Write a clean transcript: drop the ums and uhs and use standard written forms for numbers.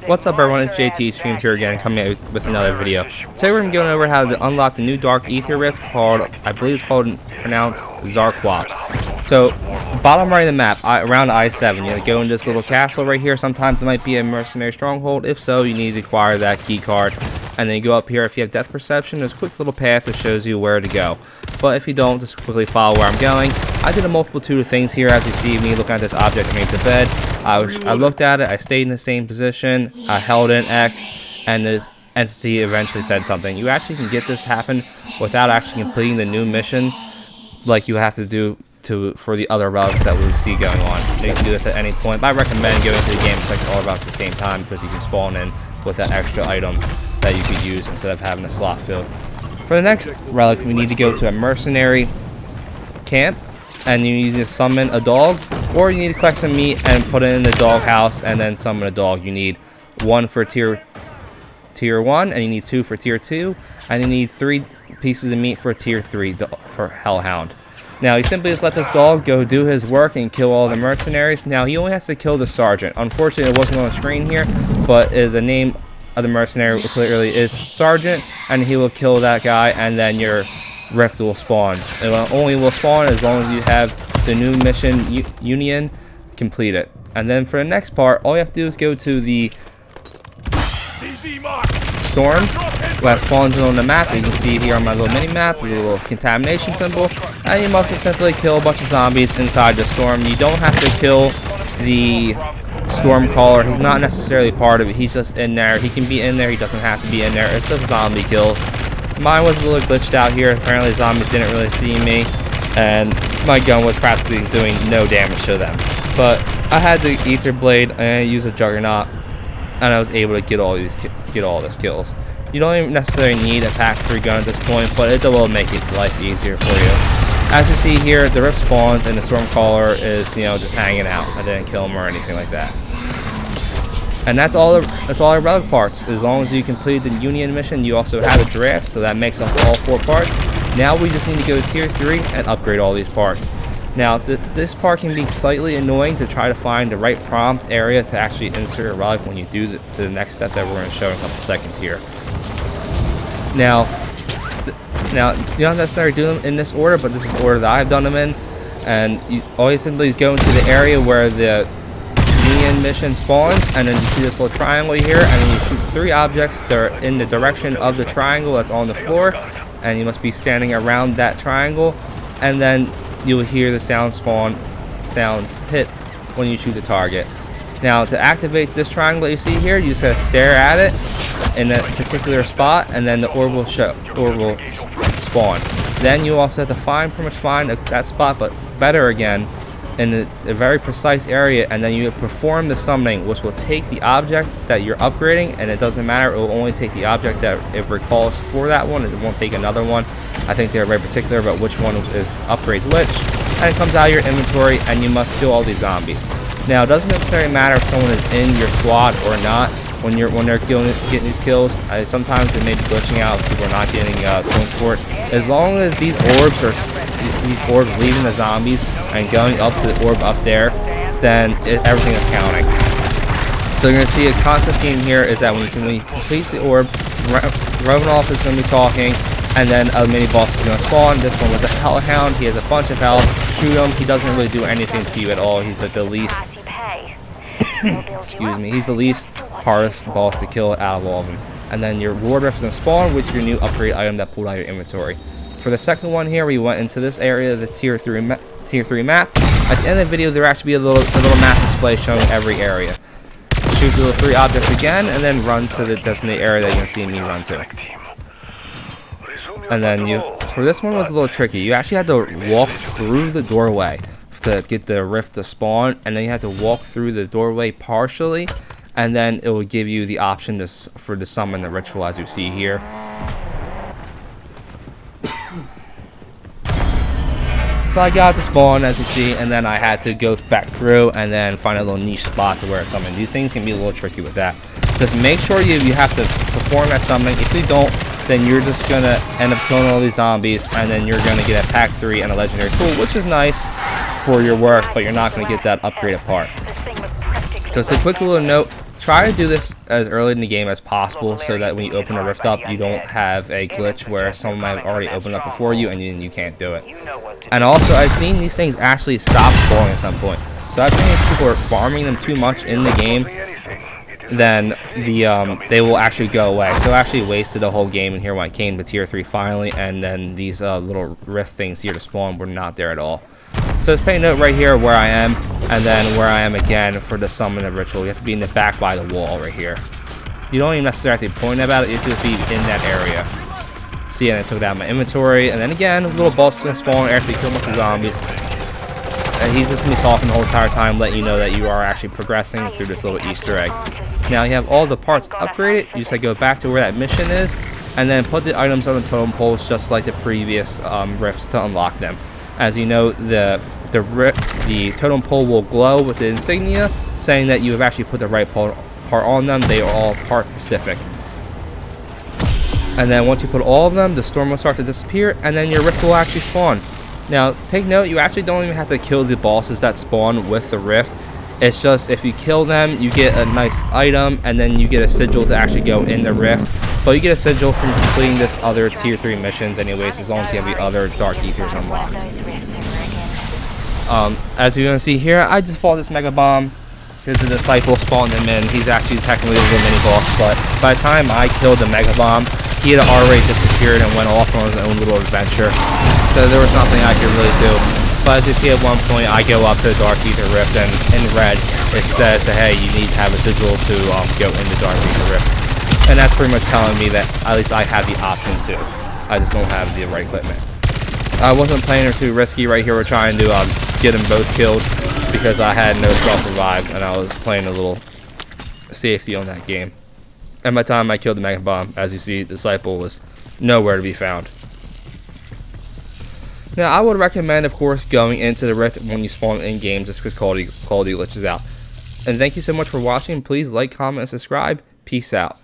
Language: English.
What's up everyone, it's JT Streams here again, coming out with another video. Today we're going to be going over how to unlock the new Dark AETHER rift called, I believe it's called, pronounced Zarqwa. So, bottom right of the map, around I-7, you go into this little castle right here. Sometimes it might be a mercenary stronghold. If so, you need to acquire that key card. And then you go up here. If you have depth perception, there's a quick little path that shows you where to go. But if you don't, just quickly follow where I'm going. I did a multitude of things here, as you see me looking at this object underneath the bed. I looked at it, I stayed in the same position, I held in X, and this entity eventually said something. You actually can get this happen without actually completing the new mission like you have to do for the other relics that we'll see going on. You can do this at any point, but I recommend going through the game and collecting all relics at the same time because you can spawn in with that extra item that you could use instead of having a slot filled. For the next relic, we need to go to a mercenary camp, and you need to summon a dog, or you need to collect some meat and put it in the dog house and then summon a dog. You need 1 for tier 1, and you need 2 for tier 2, and you need 3 pieces of meat for tier 3 for Hellhound. Now, you simply just let this dog go do his work and kill all the mercenaries. Now, he only has to kill the sergeant. Unfortunately, it wasn't on the screen here, but the name of the mercenary clearly is Sergeant, and he will kill that guy, and then your rift will spawn. It only will spawn as long as you have the new mission union completed. And then for the next part, all you have to do is go to the storm that spawns on the map. You can see here on my little mini map, the little contamination symbol, and you must just simply kill a bunch of zombies inside the storm. You don't have to kill the storm caller. He's not necessarily part of it. He's just in there. He can be in there. He doesn't have to be in there. It's just zombie kills. Mine was a little glitched out here. Apparently zombies didn't really see me, and my gun was practically doing no damage to them. But I had the Aether blade and I used a juggernaut, and I was able to get all the kills. You don't even necessarily need a pack 3 gun at this point, but it will make life easier for you. As you see here, the rift spawns and the stormcaller is, just hanging out. I didn't kill him or anything like that. And that's all our relic parts. As long as you complete the union mission, you also have a draft, so that makes up all 4 parts. Now we just need to go to tier 3 and upgrade all these parts. Now this part can be slightly annoying to try to find the right prompt area to actually insert a relic when you do the next step that we're going to show in a couple seconds here. Now you don't necessarily do them in this order, but this is the order that I've done them in. And all you simply is go into the area where the union mission spawns, and then you see this little triangle here, and then you shoot 3 objects that are in the direction of the triangle that's on the floor, and you must be standing around that triangle, and then you will hear the sounds hit when you shoot the target. Now, to activate this triangle that you see here, you just have to stare at it in a particular spot, and then the orb will spawn. Then you also have to pretty much find that spot, but better again, in a very precise area, and then you perform the summoning, which will take the object that you're upgrading, and it doesn't matter, it will only take the object that it recalls for that one. It won't take another one. I think they're very particular about which one upgrades which, and it comes out of your inventory, and you must kill all these zombies. Now, it doesn't necessarily matter if someone is in your squad or not when they're getting these kills. Sometimes it may be glitching out, people are not getting points for it. As long as these orbs are these orbs leaving the zombies and going up to the orb up there, then everything is counting. So you're going to see a constant theme here is that when you complete the orb, Rovanoff is going to be talking, and then a mini boss is going to spawn. This one was a Hellhound. He has a bunch of health. Shoot him. He doesn't really do anything to you at all. He's like the least excuse me, he's the least hardest boss to kill out of all of them. And then your ward rift is going to spawn with your new upgrade item that pulled out of your inventory. For the second one here, we went into this area, the tier 3 map. At the end of the video, there will actually be a little map display showing every area. Shoot the little 3 objects again, and then run to the designated area that you're going to see me run to. And then for this one was a little tricky. You actually had to walk through the doorway to get the rift to spawn, and then you have to walk through the doorway partially, and then it will give you the option to summon the ritual, as you see here. So I got to spawn, as you see, and then I had to go back through and then find a little niche spot to where it's summoned. These things can be a little tricky with that. Just make sure you have to perform that summoning. If you don't, then you're just going to end up killing all these zombies, and then you're going to get a pack 3 and a legendary tool, which is nice for your work, but you're not going to get that upgraded part. Just a quick little note try to do this as early in the game as possible so that when you open a rift up, you don't have a glitch where someone might have already opened up before you and you can't do it. And also, I've seen these things actually stop spawning at some point. So I think if people are farming them too much in the game, then they will actually go away. So I actually wasted a whole game in here when I came to tier 3 finally, and then these little rift things here to spawn were not there at all. So just pay note right here where I am, and then where I am again for the summon of ritual. You have to be in the back by the wall right here. You don't even necessarily have to point about it, you have to be in that area. See, and I took down my inventory, and then again, a little boss is going to spawn after you kill a bunch of zombies. And he's just going to be talking the whole entire time, letting you know that you are actually progressing through this little Easter egg. Now you have all the parts upgraded. You just go back to where that mission is, and then put the items on the totem poles just like the previous rifts to unlock them. As you know, the totem pole will glow with the insignia, saying that you have actually put the right part on them. They are all part specific. And then once you put all of them, the storm will start to disappear, and then your rift will actually spawn. Now, take note, you actually don't even have to kill the bosses that spawn with the rift. It's just if you kill them, you get a nice item, and then you get a sigil to actually go in the rift. But you get a sigil from completing this other tier 3 missions anyways, as long as you have the other Dark Aethers unlocked. As you're going to see here, I just fought this Mega Bomb. Here's the Disciple, spawned him in. He's actually technically a little mini-boss, but by the time I killed the Mega Bomb, he had already disappeared and went off on his own little adventure. So there was nothing I could really do. But as you see at one point, I go up to the Dark Aether Rift, and in red, it says that, hey, you need to have a sigil to go in the Dark Aether Rift. And that's pretty much telling me that at least I have the option to. I just don't have the right equipment. I wasn't playing it too risky right here. We're trying to get them both killed because I had no self-revive, and I was playing a little safety on that game. And by the time I killed the Mega Bomb, as you see, Disciple was nowhere to be found. Now, I would recommend, of course, going into the Rift when you spawn in-game just because quality glitches out. And thank you so much for watching. Please like, comment, and subscribe. Peace out.